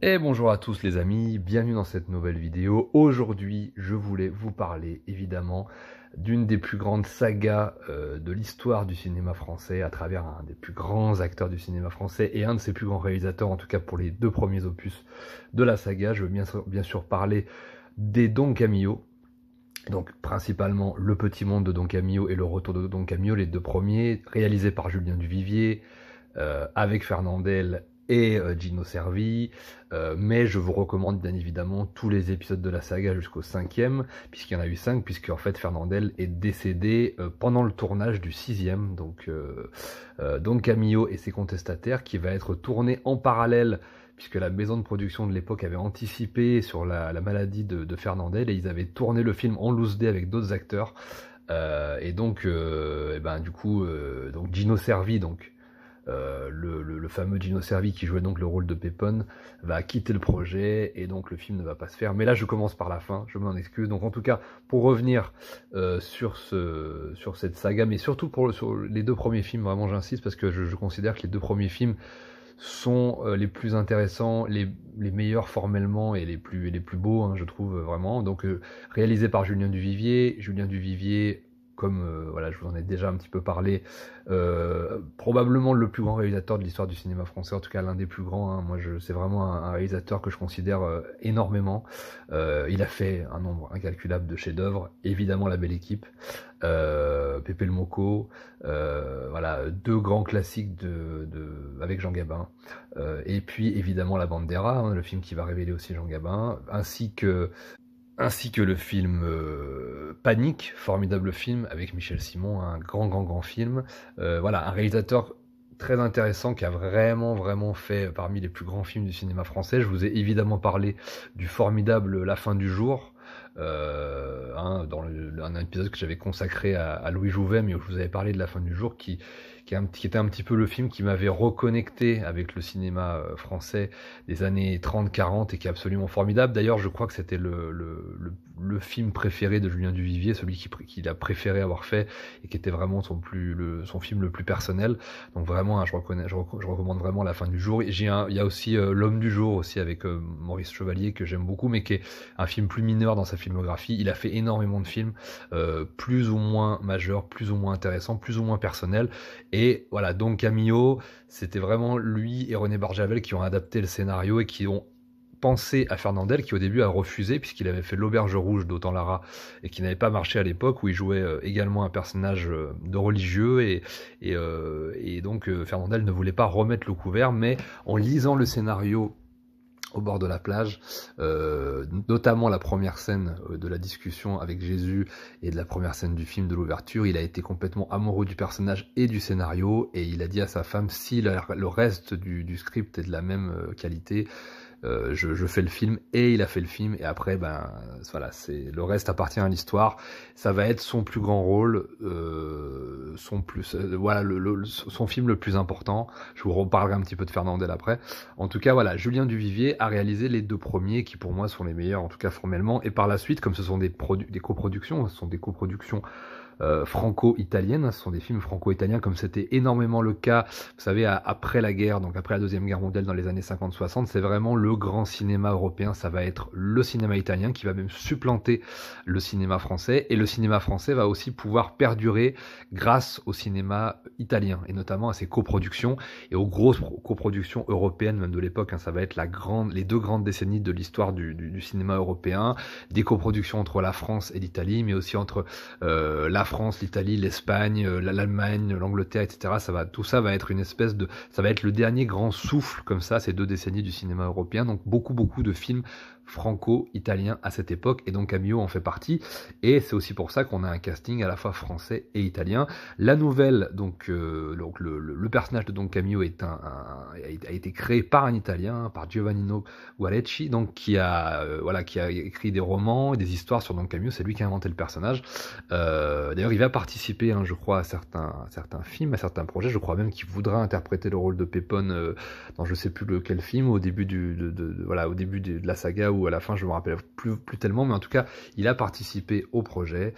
Et bonjour à tous les amis, bienvenue dans cette nouvelle vidéo. Aujourd'hui, je voulais vous parler évidemment d'une des plus grandes sagas de l'histoire du cinéma français à travers un des plus grands acteurs du cinéma français et un de ses plus grands réalisateurs, en tout cas pour les deux premiers opus de la saga. Je veux bien sûr parler des Don Camillo. Donc principalement Le Petit Monde de Don Camillo et Le Retour de Don Camillo, les deux premiers, réalisés par Julien Duvivier, avec Fernandel et Gino Cervi, mais je vous recommande bien évidemment tous les épisodes de la saga jusqu'au 5e, puisqu'il y en a eu 5, puisque en fait Fernandel est décédé pendant le tournage du 6e, donc Don Camillo et ses contestataires, qui va être tourné en parallèle, puisque la maison de production de l'époque avait anticipé sur la maladie de Fernandel, et ils avaient tourné le film en loose day avec d'autres acteurs, et donc donc Gino Cervi, donc le fameux Gino Cervi qui jouait donc le rôle de Pépone, va quitter le projet et donc le film ne va pas se faire. Mais là je commence par la fin, je m'en excuse. Donc en tout cas, pour revenir sur cette saga, mais surtout sur les deux premiers films, vraiment j'insiste parce que je considère que les deux premiers films sont les plus intéressants, les meilleurs formellement et les plus beaux, hein, je trouve vraiment. Donc réalisé par Julien Duvivier, comme voilà, je vous en ai déjà un petit peu parlé, probablement le plus grand réalisateur de l'histoire du cinéma français, en tout cas l'un des plus grands, hein. Moi c'est vraiment un réalisateur que je considère énormément. Il a fait un nombre incalculable de chefs-d'œuvre, évidemment La Belle Équipe, Pépé le Mocco, voilà, deux grands classiques avec Jean Gabin, et puis évidemment La Bandera, hein, le film qui va révéler aussi Jean Gabin, ainsi que le film Panique, formidable film avec Michel Simon, un grand film. Voilà, un réalisateur très intéressant qui a vraiment fait parmi les plus grands films du cinéma français. Je vous ai évidemment parlé du formidable La Fin du Jour, dans un épisode que j'avais consacré à Louis Jouvet, mais où je vous avais parlé de La Fin du Jour, qui était un petit peu le film qui m'avait reconnecté avec le cinéma français des années 30-40 et qui est absolument formidable. D'ailleurs, je crois que c'était le film préféré de Julien Duvivier, celui qu'il a préféré avoir fait et qui était vraiment son film le plus personnel. Donc vraiment, hein, je recommande vraiment La Fin du Jour. Il y a aussi L'Homme du Jour aussi avec Maurice Chevalier que j'aime beaucoup, mais qui est un film plus mineur dans sa filmographie. Il a fait énormément de films, plus ou moins majeurs, plus ou moins intéressants, plus ou moins personnels. Et voilà, Don Camillo, c'était vraiment lui et René Barjavel qui ont adapté le scénario et qui ont pensé à Fernandel, qui au début a refusé puisqu'il avait fait L'Auberge Rouge d'Autant Lara et qui n'avait pas marché à l'époque, où il jouait également un personnage de religieux, et donc Fernandel ne voulait pas remettre le couvert, mais en lisant le scénario au bord de la plage, notamment la première scène de la discussion avec Jésus et de la première scène du film de l'ouverture, il a été complètement amoureux du personnage et du scénario, et il a dit à sa femme, si le reste du script est de la même qualité, je fais le film. Et il a fait le film, et après voilà, le reste appartient à l'histoire. Ça va être son plus grand rôle, voilà, son film le plus important. Je vous reparlerai un petit peu de Fernandel après. En tout cas voilà, Julien Duvivier a réalisé les deux premiers qui pour moi sont les meilleurs, en tout cas formellement, et par la suite, comme ce sont des coproductions, franco-italiennes, ce sont des films franco-italiens, comme c'était énormément le cas, vous savez, après la guerre, donc après la Deuxième Guerre mondiale dans les années 50-60, c'est vraiment le grand cinéma européen, ça va être le cinéma italien qui va même supplanter le cinéma français, et le cinéma français va aussi pouvoir perdurer grâce au cinéma italien, et notamment à ses coproductions, et aux grosses coproductions européennes, même de l'époque, hein. Ça va être les deux grandes décennies de l'histoire du cinéma européen, des coproductions entre la France et l'Italie, mais aussi entre la France, l'Italie, l'Espagne, l'Allemagne, l'Angleterre, etc. Tout ça va être ça va être le dernier grand souffle comme ça, ces deux décennies du cinéma européen. Donc beaucoup de films franco-italien à cette époque, et donc Camillo en fait partie, et c'est aussi pour ça qu'on a un casting à la fois français et italien. La nouvelle, donc le personnage de Don Camillo a été créé par un Italien, par Giovannino Guarecci, donc qui a écrit des romans et des histoires sur Don Camillo. C'est lui qui a inventé le personnage. D'ailleurs, il va participer, hein, je crois, à certains films, à certains projets. Je crois même qu'il voudra interpréter le rôle de Pépone dans je sais plus lequel film, au début de la saga, ou à la fin, je me rappelle plus tellement, mais en tout cas, il a participé au projet.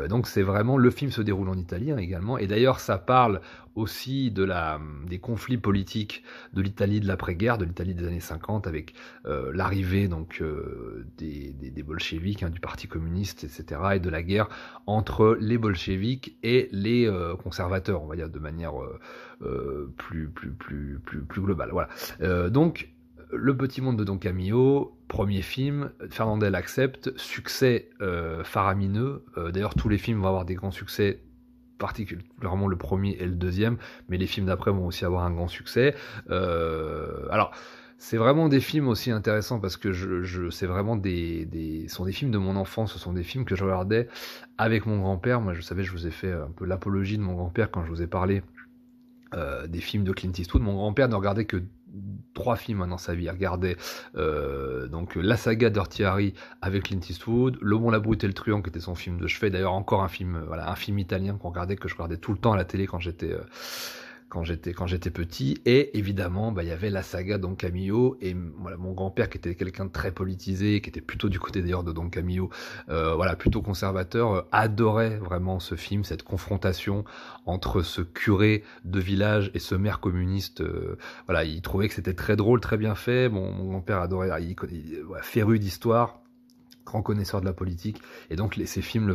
Donc c'est vraiment, le film se déroule en Italie hein, également, et d'ailleurs ça parle aussi des conflits politiques de l'Italie de l'après-guerre, de l'Italie des années 50, avec l'arrivée donc des bolcheviks, hein, du Parti communiste, etc., et de la guerre entre les bolcheviks et les conservateurs, on va dire de manière plus globale. Voilà. Donc le petit monde de Don Camillo, premier film, Fernandel accepte, succès faramineux. D'ailleurs, tous les films vont avoir des grands succès, particulièrement le premier et le deuxième, mais les films d'après vont aussi avoir un grand succès. Alors, c'est vraiment des films aussi intéressants parce que c'est vraiment sont des films de mon enfance, ce sont des films que je regardais avec mon grand-père. Moi, je vous ai fait un peu l'apologie de mon grand-père quand je vous ai parlé des films de Clint Eastwood. Mon grand-père ne regardait que 3 films hein, dans sa vie. Il regardait donc la saga Dirty Harry avec Clint Eastwood, Le Bon, la Brute et le Truand qui était son film de chevet. D'ailleurs encore un film, voilà, un film italien que je regardais tout le temps à la télé quand j'étais petit, et évidemment il y avait la saga Don Camillo, et voilà, mon grand-père qui était quelqu'un de très politisé, qui était plutôt du côté d'ailleurs de Don Camillo, voilà, plutôt conservateur, adorait vraiment ce film, cette confrontation entre ce curé de village et ce maire communiste. Voilà, il trouvait que c'était très drôle, très bien fait. Mon grand-père adorait, voilà, féru d'histoire, grand connaisseur de la politique, et donc ces films-là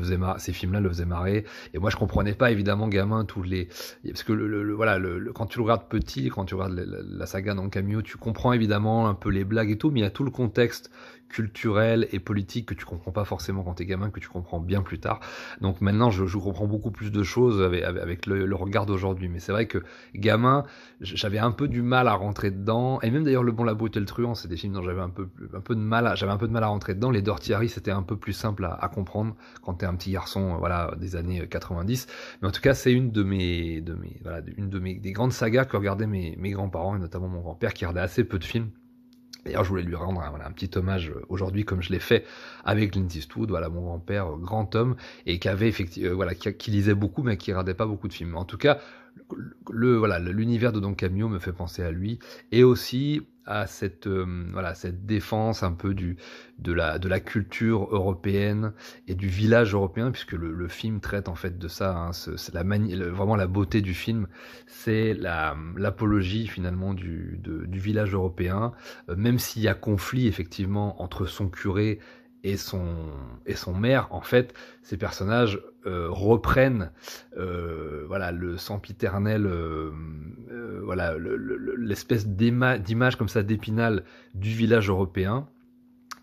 le faisaient marrer. Et moi je comprenais pas évidemment gamin parce que voilà, quand tu le regardes petit, quand tu regardes la saga Don Camillo, tu comprends évidemment un peu les blagues et tout, mais il y a tout le contexte culturel et politique que tu comprends pas forcément quand t'es gamin, que tu comprends bien plus tard. Donc maintenant je comprends beaucoup plus de choses avec le regard d'aujourd'hui, mais c'est vrai que gamin, j'avais un peu du mal à rentrer dedans, et même d'ailleurs Le Bon, la Brute et le Truand, c'est des films dont j'avais un peu de mal à rentrer dedans. Les Dirty Harry, c'était un peu plus simple à comprendre quand t'es un petit garçon, voilà, des années 90. Mais en tout cas, c'est une des grandes sagas que regardaient mes grands-parents, et notamment mon grand-père qui regardait assez peu de films. D'ailleurs, je voulais lui rendre un petit hommage aujourd'hui, comme je l'ai fait avec Clint Eastwood, voilà, mon grand-père, grand homme, et qui avait effectivement, qui lisait beaucoup, mais qui regardait pas beaucoup de films. En tout cas, l'univers de Don Camillo me fait penser à lui, et aussi à cette défense un peu de la culture européenne et du village européen, puisque le film traite en fait de ça, hein. C'est vraiment la beauté du film, c'est l'apologie finalement du village européen, même s'il y a conflit effectivement entre son curé et son maire. En fait, ces personnages reprennent voilà, le sempiternel, voilà, l'espèce d'image comme ça d'Épinal du village européen.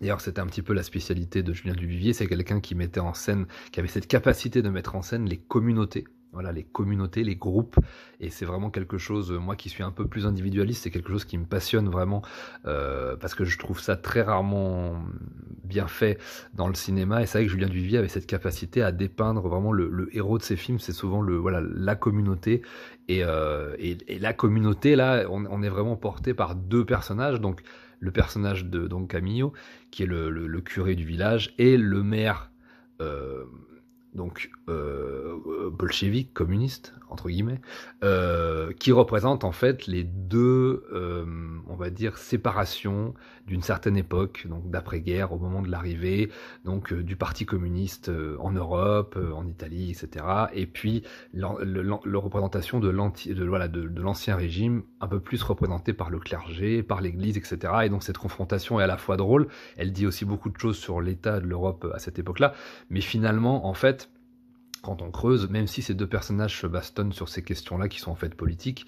D'ailleurs, c'était un petit peu la spécialité de Julien Duvivier, c'est quelqu'un qui mettait en scène, qui avait cette capacité de mettre en scène les communautés. Voilà, les communautés, les groupes, et c'est vraiment quelque chose, moi qui suis un peu plus individualiste, c'est quelque chose qui me passionne vraiment, parce que je trouve ça très rarement bien fait dans le cinéma, et c'est vrai que Julien Duvivier avait cette capacité à dépeindre vraiment le héros de ses films, c'est souvent la communauté, et la communauté, là, on est vraiment porté par 2 personnages, donc le personnage de Don Camillo, qui est le curé du village, et le maire, donc bolchevique, communiste, entre guillemets, qui représente en fait les 2, on va dire, séparations d'une certaine époque, donc d'après-guerre, au moment de l'arrivée donc du Parti communiste en Europe, en Italie, etc. Et puis la représentation de l'ancien régime, un peu plus représenté par le clergé, par l'Église, etc. Et donc cette confrontation est à la fois drôle, elle dit aussi beaucoup de choses sur l'état de l'Europe à cette époque-là, mais finalement, en fait, quand on creuse, même si ces 2 personnages se bastonnent sur ces questions-là qui sont en fait politiques,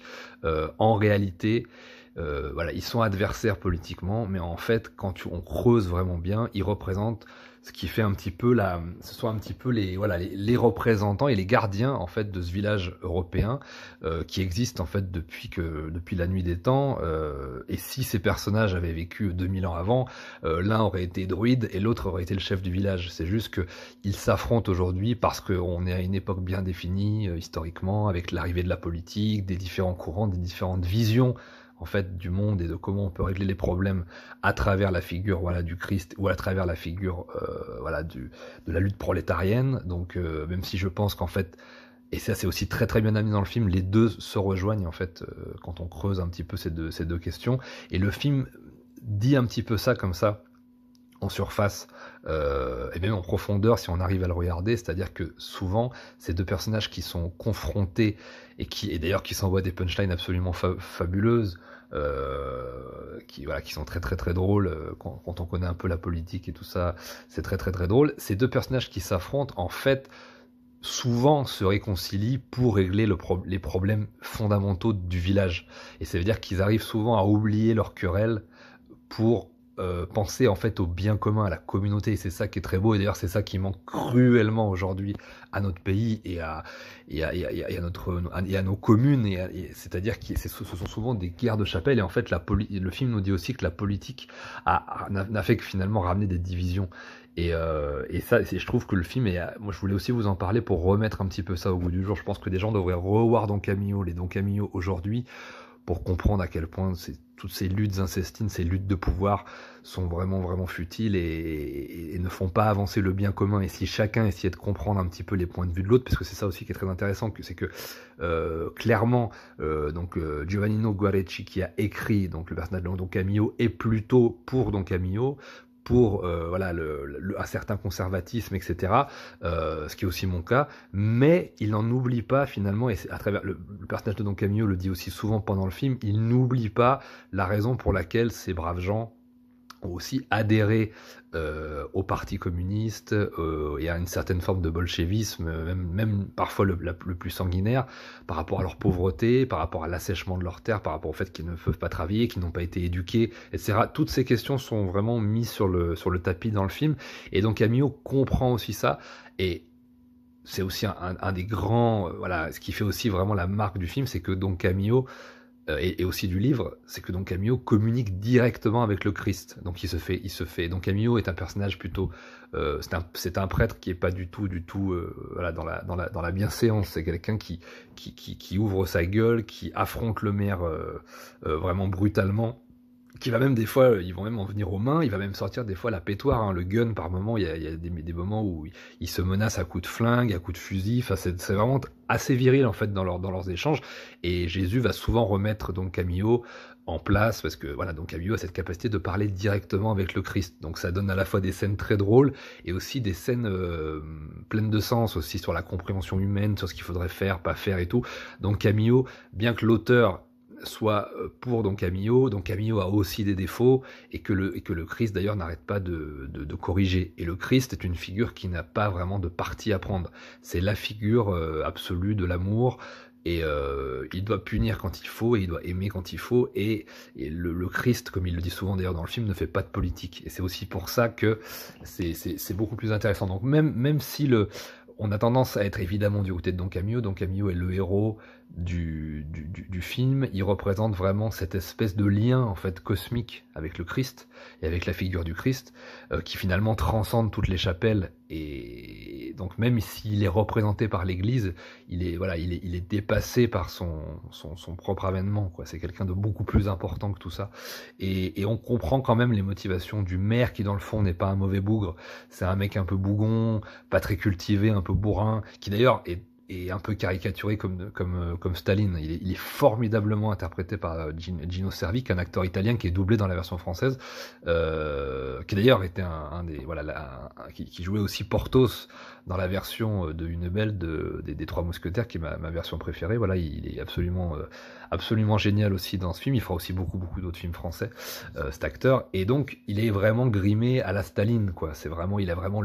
en réalité, voilà, ils sont adversaires politiquement, mais en fait, quand on creuse vraiment bien, ils représentent ce qui fait un petit peu ce sont un petit peu les représentants et les gardiens en fait de ce village européen qui existe en fait depuis la nuit des temps. Et si ces personnages avaient vécu 2000 ans avant, l'un aurait été druide et l'autre aurait été le chef du village. C'est juste que ils s'affrontent aujourd'hui parce qu'on est à une époque bien définie historiquement, avec l'arrivée de la politique, des différents courants, des différentes visions en fait du monde et de comment on peut régler les problèmes à travers la figure, voilà, du Christ, ou à travers la figure voilà, de la lutte prolétarienne. Donc même si je pense qu'en fait, et ça c'est aussi très très bien amené dans le film, les 2 se rejoignent en fait quand on creuse un petit peu ces deux questions, et le film dit un petit peu ça comme ça, en surface et même en profondeur si on arrive à le regarder, c'est-à-dire que souvent ces deux personnages qui sont confrontés et d'ailleurs qui s'envoient des punchlines absolument fabuleuses, qui sont très très très drôles quand on connaît un peu la politique et tout ça, c'est très très très drôle. Ces deux personnages qui s'affrontent en fait souvent se réconcilient pour régler les problèmes fondamentaux du village, et ça veut dire qu'ils arrivent souvent à oublier leurs querelles pour penser en fait au bien commun, à la communauté, et c'est ça qui est très beau, et d'ailleurs c'est ça qui manque cruellement aujourd'hui à notre pays et à nos communes, c'est-à-dire que ce sont souvent des guerres de chapelle, et en fait le film nous dit aussi que la politique n'a fait que finalement ramener des divisions, et je trouve que le film moi je voulais aussi vous en parler pour remettre un petit peu ça au goût du jour. Je pense que des gens devraient revoir Don Camillo, les Don Camillo aujourd'hui, pour comprendre à quel point toutes ces luttes incestines, ces luttes de pouvoir sont vraiment vraiment futiles et ne font pas avancer le bien commun. Et si chacun essayait de comprendre un petit peu les points de vue de l'autre, parce que c'est ça aussi qui est très intéressant, c'est que clairement Giovannino Guareschi, qui a écrit donc le personnage de Don Camillo, est plutôt pour Don Camillo, pour un certain conservatisme, etc. Ce qui est aussi mon cas, mais il n'en oublie pas finalement, et à travers le personnage de Don Camillo le dit aussi souvent pendant le film, il n'oublie pas la raison pour laquelle ces braves gens ont aussi adhéré au parti communiste et à une certaine forme de bolchevisme, même parfois le plus sanguinaire, par rapport à leur pauvreté, par rapport à l'assèchement de leurs terres, par rapport au fait qu'ils ne peuvent pas travailler, qu'ils n'ont pas été éduqués, etc. Toutes ces questions sont vraiment mises sur le tapis dans le film, et donc Camillo comprend aussi ça, et c'est aussi un des grands, ce qui fait aussi vraiment la marque du film, c'est que Don Camillo et aussi du livre, c'est que Don Camillo communique directement avec le Christ. Donc il se fait. Don Camillo est un personnage plutôt, c'est un prêtre qui est pas du tout dans la bienséance. C'est quelqu'un qui ouvre sa gueule, qui affronte le maire vraiment brutalement, qui va même des fois, ils vont même en venir aux mains, il va même sortir des fois la pétoire, le gun par moment, il y a des moments où il se menace à coups de flingue, à coups de fusil, enfin c'est vraiment assez viril en fait dans leurs échanges, et Jésus va souvent remettre Don Camillo en place, parce que Don Camillo a cette capacité de parler directement avec le Christ, donc ça donne à la fois des scènes très drôles, et aussi des scènes pleines de sens, aussi sur la compréhension humaine, sur ce qu'il faudrait faire, pas faire et tout. Donc Camillo, bien que l'auteur soit pour Don Camillo a aussi des défauts, et que le Christ d'ailleurs n'arrête pas de corriger. Et le Christ est une figure qui n'a pas vraiment de parti à prendre. C'est la figure absolue de l'amour, et il doit punir quand il faut, et il doit aimer quand il faut, et le Christ, comme il le dit souvent d'ailleurs dans le film, ne fait pas de politique. Et c'est aussi pour ça que c'est beaucoup plus intéressant. Donc même si on a tendance à être évidemment du côté de Don Camillo est le héros du film, il représente vraiment cette espèce de lien en fait cosmique avec le Christ et avec la figure du Christ, qui finalement transcende toutes les chapelles, et donc même s'il est représenté par l'Église, il est dépassé par son propre avènement, quoi. C'est quelqu'un de beaucoup plus important que tout ça, et on comprend quand même les motivations du maire, qui dans le fond n'est pas un mauvais bougre, c'est un mec un peu bougon, pas très cultivé, un peu bourrin, qui d'ailleurs est un peu caricaturé comme Staline. Il est formidablement interprété par Gino Cervi, un acteur italien qui est doublé dans la version française, qui d'ailleurs était qui jouait aussi Porthos dans la version de Une Belle des Trois Mousquetaires, qui est ma version préférée. Il est absolument génial aussi dans ce film. Il fera aussi beaucoup d'autres films français, cet acteur, et donc il est vraiment grimé à la Staline, quoi. Il a vraiment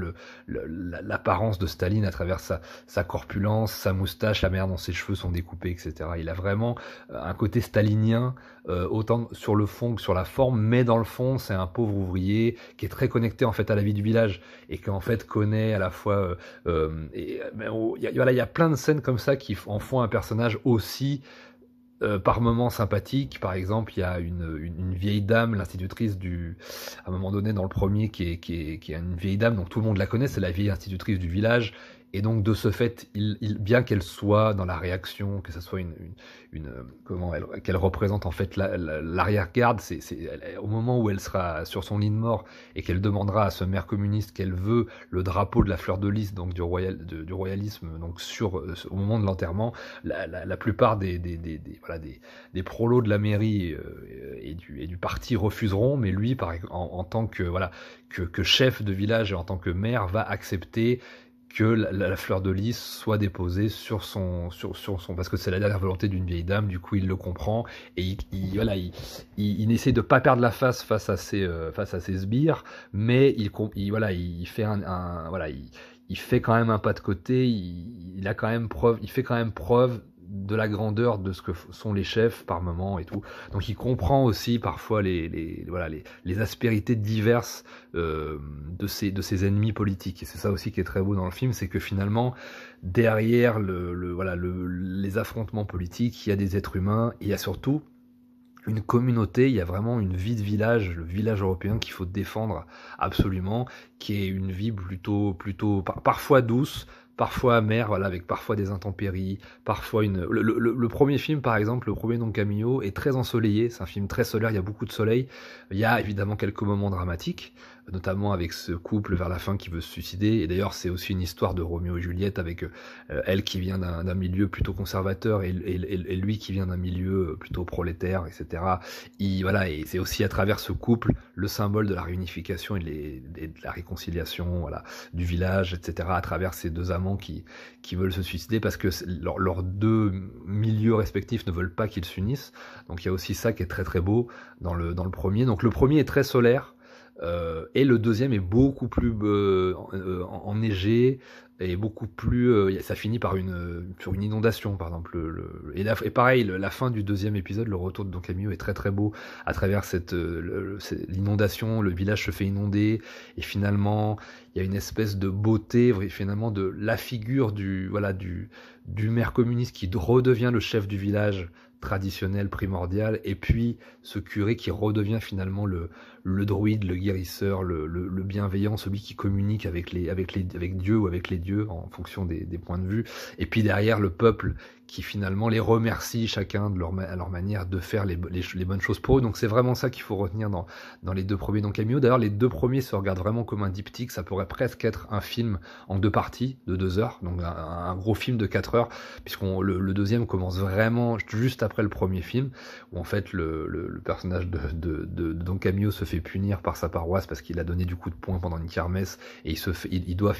l'apparence de Staline à travers sa corpulence, sa moustache, la manière dont ses cheveux sont découpés, etc. Il a vraiment un côté stalinien, autant sur le fond que sur la forme, mais dans le fond, c'est un pauvre ouvrier qui est très connecté en fait à la vie du village, et qui en fait connaît à la fois il y a plein de scènes comme ça qui en font un personnage aussi par moments sympathique. Par exemple, il y a une vieille dame, l'institutrice à un moment donné dans le premier, qui est une vieille dame, donc tout le monde la connaît, c'est la vieille institutrice du village, Et donc de ce fait, bien qu'elle soit dans la réaction, que ce soit qu'elle représente en fait l'arrière-garde, au moment où elle sera sur son lit de mort et qu'elle demandera à ce maire communiste qu'elle veut le drapeau de la fleur de lys, donc du royalisme, donc au moment de l'enterrement, la plupart des prolos de la mairie et du parti refuseront, mais lui, en tant que chef de village et en tant que maire, va accepter que la fleur de lys soit déposée sur son parce que c'est la dernière volonté d'une vieille dame. Du coup il le comprend et il essaie de pas perdre la face à ses sbires, mais il fait il fait quand même un pas de côté. Il fait quand même preuve de la grandeur de ce que sont les chefs par moment et tout. Donc il comprend aussi parfois les aspérités diverses de ses ennemis politiques. Et c'est ça aussi qui est très beau dans le film, c'est que finalement derrière les affrontements politiques, il y a des êtres humains, et il y a surtout une communauté, il y a vraiment une vie de village, le village européen qu'il faut défendre absolument, qui est une vie plutôt parfois douce, parfois amère, avec parfois des intempéries, parfois le premier film par exemple, le premier Don Camillo, est très ensoleillé, c'est un film très solaire, il y a beaucoup de soleil, il y a évidemment quelques moments dramatiques, notamment avec ce couple vers la fin qui veut se suicider, et d'ailleurs c'est aussi une histoire de Roméo et Juliette avec elle qui vient d'un milieu plutôt conservateur et lui qui vient d'un milieu plutôt prolétaire, etc. Et c'est aussi à travers ce couple le symbole de la réunification et de la réconciliation, du village, etc. à travers ces deux amants qui veulent se suicider parce que leurs deux milieux respectifs ne veulent pas qu'ils s'unissent. Donc il y a aussi ça qui est très très beau dans le premier. Donc le premier est très solaire, et le deuxième est beaucoup plus enneigé et beaucoup plus ça finit sur une inondation par exemple, et pareil, la fin du deuxième épisode, le retour de Don Camillo, est très très beau à travers l'inondation. Le village se fait inonder et finalement il y a une espèce de beauté finalement de la figure du maire communiste qui redevient le chef du village traditionnel, primordial, et puis ce curé qui redevient finalement le druide, le guérisseur, le bienveillant, celui qui communique avec Dieu ou avec les dieux en fonction des points de vue, et puis derrière le peuple qui finalement les remercie chacun à leur manière de faire les bonnes choses pour eux. Donc c'est vraiment ça qu'il faut retenir dans les deux premiers Don Camillo. D'ailleurs les deux premiers se regardent vraiment comme un diptyque, ça pourrait presque être un film en deux parties de 2 heures, donc un gros film de 4 heures, le deuxième commence vraiment juste après le premier film, où en fait le personnage de Don Camillo se fait punir par sa paroisse parce qu'il a donné du coup de poing pendant une kermesse, et il doit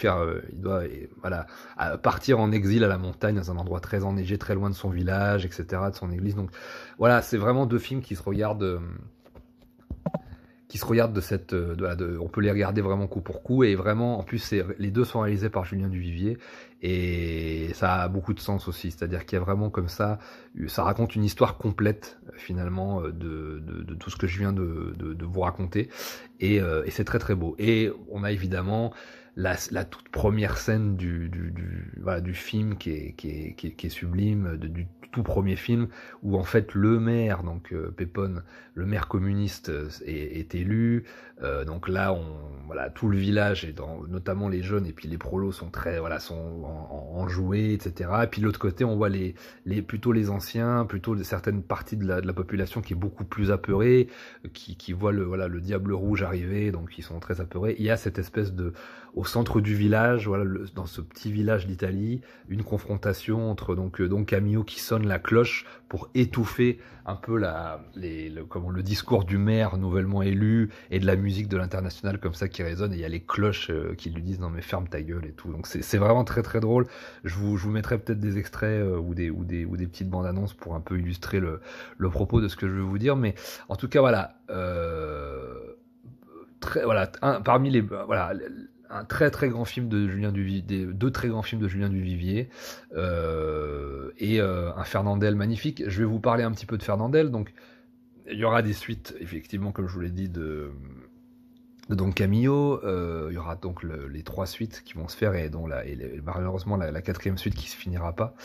partir en exil à la montagne, dans un endroit très enneigé, très loin de son village, etc., de son église. Donc voilà, c'est vraiment deux films qui se regardent on peut les regarder vraiment coup pour coup, et vraiment en plus les deux sont réalisés par Julien Duvivier, et ça a beaucoup de sens aussi, c'est-à-dire qu'il y a vraiment comme ça raconte une histoire complète finalement de tout ce que je viens de vous raconter, et c'est très très beau. Et on a évidemment la toute première scène du film qui est sublime, du tout premier film, où en fait le maire, donc Pépone, le maire communiste, est élu. Donc là, tout le village, notamment les jeunes et puis les prolos sont enjoués, etc. Et puis de l'autre côté, on voit plutôt les anciens, plutôt certaines parties de la population qui est beaucoup plus apeurée, qui voit le diable rouge arriver, donc ils sont très apeurés. Il y a cette espèce au centre du village, dans ce petit village d'Italie, une confrontation entre Don Camillo qui sonne la cloche pour étouffer un peu le discours du maire nouvellement élu, et de la musique de l'Internationale comme ça qui résonne, et il y a les cloches qui lui disent non mais ferme ta gueule et tout. Donc c'est vraiment très très drôle. Je vous mettrai peut-être des extraits ou des petites bandes annonces pour un peu illustrer le propos de ce que je veux vous dire, mais en tout cas un très très grand film de Julien Duvivier, deux très grands films de Julien Duvivier, et un Fernandel magnifique. Je vais vous parler un petit peu de Fernandel. Donc il y aura des suites, effectivement, comme je vous l'ai dit, de Don Camillo. Il y aura donc les 3 suites qui vont se faire et dont malheureusement la 4e suite qui se finira pas.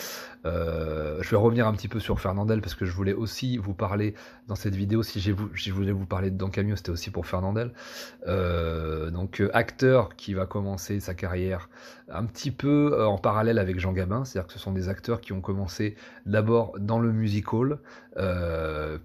Je vais revenir un petit peu sur Fernandel parce que je voulais aussi vous parler dans cette vidéo, si je voulais vous parler de Don Camillo, c'était aussi pour Fernandel. Donc acteur qui va commencer sa carrière un petit peu en parallèle avec Jean Gabin, c'est-à-dire que ce sont des acteurs qui ont commencé d'abord dans le music-hall,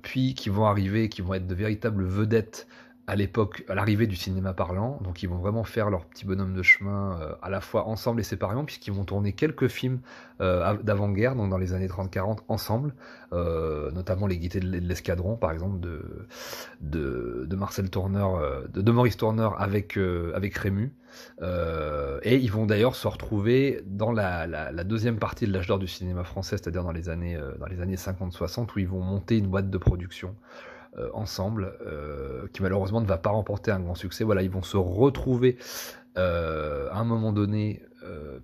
puis qui vont arriver, qui vont être de véritables vedettes à l'époque, à l'arrivée du cinéma parlant. Donc ils vont vraiment faire leur petit bonhomme de chemin à la fois ensemble et séparément, puisqu'ils vont tourner quelques films d'avant-guerre, donc dans les années 30-40 ensemble, notamment Les Gaîtés de l'Escadron par exemple de Marcel Tourneur, de Maurice Tourneur avec Rému. Et ils vont d'ailleurs se retrouver dans la deuxième partie de l'âge d'or du cinéma français, c'est-à-dire dans les années 50-60, où ils vont monter une boîte de production ensemble, qui malheureusement ne va pas remporter un grand succès. Voilà, ils vont se retrouver à un moment donné,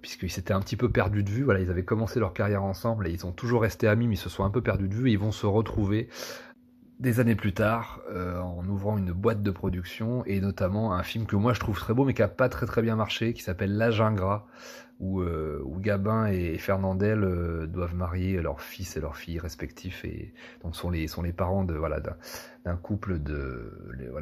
puisqu'ils s'étaient un petit peu perdus de vue. Voilà, ils avaient commencé leur carrière ensemble et ils ont toujours resté amis, mais ils se sont un peu perdus de vue. Et ils vont se retrouver des années plus tard en ouvrant une boîte de production, et notamment un film que moi je trouve très beau mais qui a pas très bien marché, qui s'appelle L'Âge ingrat, où Gabin et Fernandel doivent marier leur fils et leur fille respectifs, et donc sont les parents de d'un couple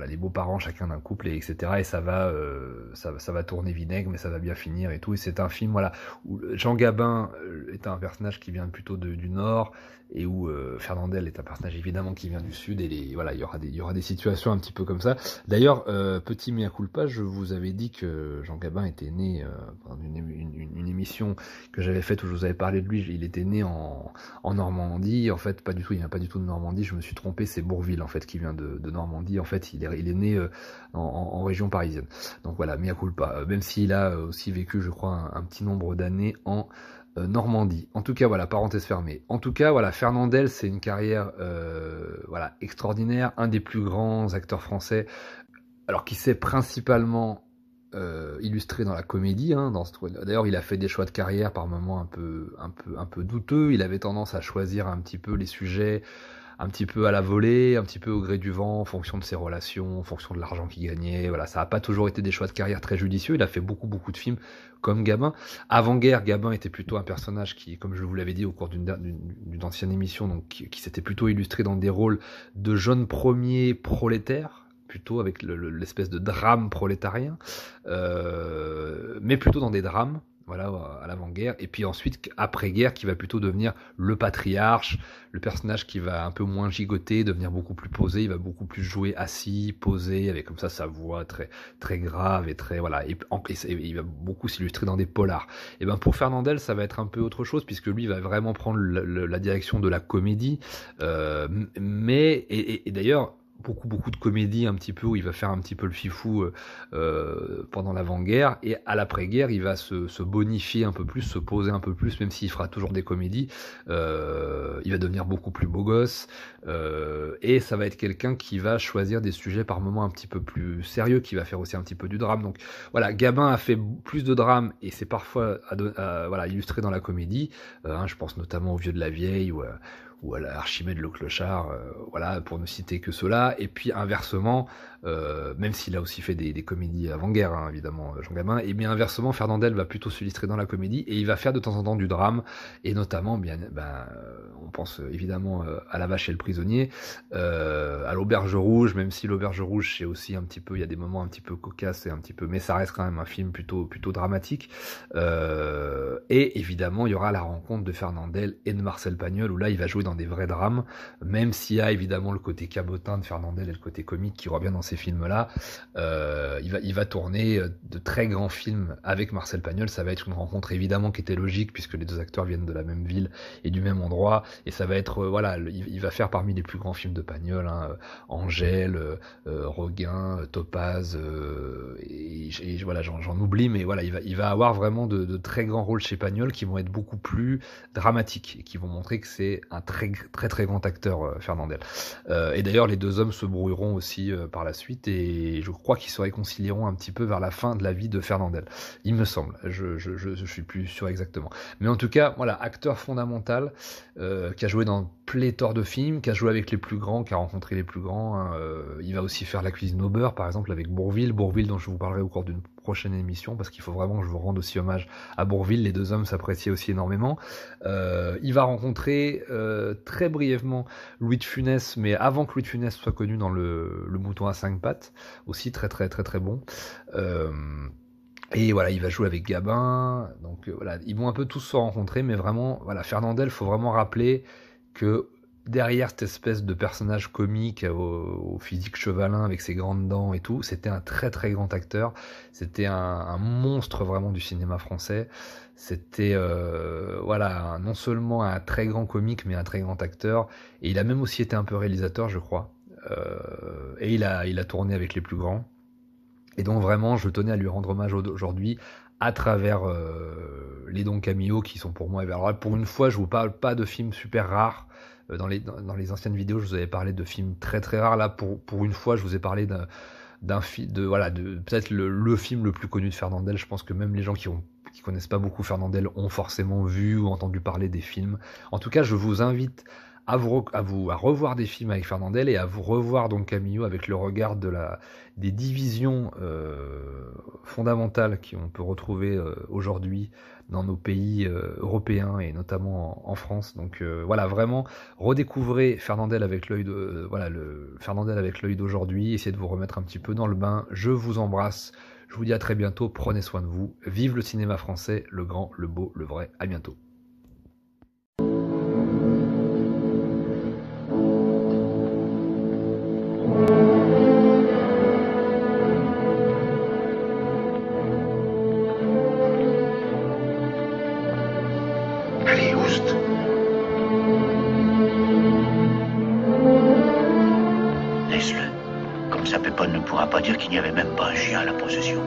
les beaux-parents chacun d'un couple, et etc. Et ça va tourner vinaigre, mais ça va bien finir et tout. Et c'est un film où Jean Gabin est un personnage qui vient plutôt du Nord, et où Fernandel est un personnage évidemment qui vient du Sud, et il y aura des situations un petit peu comme ça. D'ailleurs, petit mea culpa, je vous avais dit que Jean Gabin était né dans une émission que j'avais faite où je vous avais parlé de lui. Il était né en Normandie. En fait, pas du tout, il vient pas du tout de Normandie, je me suis trompé, c'est Bourville en fait qui vient de Normandie. En fait, il est né en région parisienne. Donc voilà, mea culpa, même s'il a aussi vécu, je crois, un petit nombre d'années en Normandie. En tout cas, voilà, parenthèse fermée. En tout cas, voilà, Fernandel, c'est une carrière extraordinaire, un des plus grands acteurs français, alors qui s'est principalement illustré dans la comédie. D'ailleurs, il a fait des choix de carrière par moments un peu douteux. Il avait tendance à choisir un petit peu les sujets un petit peu à la volée, un petit peu au gré du vent, en fonction de ses relations, en fonction de l'argent qu'il gagnait. Voilà, ça n'a pas toujours été des choix de carrière très judicieux. Il a fait beaucoup de films comme Gabin. Avant-guerre, Gabin était plutôt un personnage qui, comme je vous l'avais dit au cours d'une ancienne émission, donc qui s'était plutôt illustré dans des rôles de jeunes premiers prolétaires, plutôt avec l'espèce de drame prolétarien, mais plutôt dans des drames, voilà, à l'avant-guerre. Et puis ensuite, après-guerre, qui va plutôt devenir le patriarche, le personnage qui va un peu moins gigoter, devenir beaucoup plus posé. Il va beaucoup plus jouer assis, posé, avec comme ça sa voix très grave et très, voilà, et il va beaucoup s'illustrer dans des polars. Et ben pour Fernandel, ça va être un peu autre chose, puisque lui va vraiment prendre la direction de la comédie, mais d'ailleurs beaucoup de comédies un petit peu où il va faire un petit peu le fifou pendant l'avant-guerre, et à l'après-guerre il va se bonifier un peu plus, se poser un peu plus, même s'il fera toujours des comédies. Il va devenir beaucoup plus beau gosse, et ça va être quelqu'un qui va choisir des sujets par moments un petit peu plus sérieux, qui va faire aussi un petit peu du drame. Donc voilà, Gabin a fait plus de drame et c'est parfois voilà, illustré dans la comédie. Je pense notamment au Vieux de la Vieille ou à l'Archimède le Clochard, voilà, pour ne citer que cela. Et puis inversement, même s'il a aussi fait des comédies avant-guerre, évidemment, Jean Gabin, et bien inversement, Fernandel va plutôt s'illustrer dans la comédie, et il va faire de temps en temps du drame, et notamment, on pense évidemment à La Vache et le Prisonnier, à l'Auberge Rouge, même si l'Auberge Rouge, c'est aussi un petit peu, il y a des moments un petit peu cocasses, et un petit peu, mais ça reste quand même un film plutôt dramatique. Et évidemment, il y aura la rencontre de Fernandel et de Marcel Pagnol, où là, il va jouer dans des vrais drames, même s'il y a évidemment le côté cabotin de Fernandel et le côté comique qui revient dans ces films-là. Il va tourner de très grands films avec Marcel Pagnol. Ça va être une rencontre évidemment qui était logique, puisque les deux acteurs viennent de la même ville et du même endroit, et ça va être, voilà, il va faire parmi les plus grands films de Pagnol, Angèle, Roguin, Topaz, et voilà, j'en oublie, mais voilà, il va avoir vraiment de très grands rôles chez Pagnol qui vont être beaucoup plus dramatiques, et qui vont montrer que c'est un très grand acteur, Fernandel. Et d'ailleurs, les deux hommes se brouilleront aussi par la suite, et je crois qu'ils se réconcilieront un petit peu vers la fin de la vie de Fernandel. Il me semble, je suis plus sûr exactement. Mais en tout cas, voilà, acteur fondamental, qui a joué dans pléthore de films, qui a joué avec les plus grands, qui a rencontré les plus grands. Hein. Il va aussi faire La cuisine au beurre, par exemple, avec Bourvil. Bourvil, dont je vous parlerai au cours d'une prochaine émission, parce qu'il faut vraiment que je vous rende aussi hommage à Bourvil. Les deux hommes s'appréciaient aussi énormément. Il va rencontrer très brièvement Louis de Funès, mais avant que Louis de Funès soit connu dans le Mouton à 5 pattes, aussi très très très très bon. Et voilà, il va jouer avec Gabin, donc voilà, ils vont un peu tous se rencontrer, mais vraiment, voilà, Fernandel, faut vraiment rappeler que derrière cette espèce de personnage comique au physique chevalin avec ses grandes dents et tout, c'était un très très grand acteur, c'était un monstre vraiment du cinéma français, c'était voilà, non seulement un très grand comique, mais un très grand acteur, et il a même aussi été un peu réalisateur, je crois, et il a tourné avec les plus grands. Et donc vraiment, je tenais à lui rendre hommage aujourd'hui à travers les Don Camillo qui sont pour moi. Alors là, pour une fois, je vous parle pas de films super rares. Dans les anciennes vidéos, je vous avais parlé de films très très rares. Là, pour une fois, je vous ai parlé d'un film, de peut-être le film le plus connu de Fernandel. Je pense que même les gens qui connaissent pas beaucoup Fernandel ont forcément vu ou entendu parler des films. En tout cas, je vous invite à revoir des films avec Fernandel et à vous revoir Don Camillo avec le regard des divisions fondamentales qu'on peut retrouver aujourd'hui dans nos pays européens et notamment en France. Donc voilà, vraiment redécouvrez Fernandel avec l'œil Fernandel avec l'œil d'aujourd'hui, essayez de vous remettre un petit peu dans le bain. Je vous embrasse, je vous dis à très bientôt, prenez soin de vous, vive le cinéma français, le grand, le beau, le vrai, à bientôt. Allez, oust. Laisse-le. Comme ça, Pépone ne pourra pas dire qu'il n'y avait même pas un chien à la possession.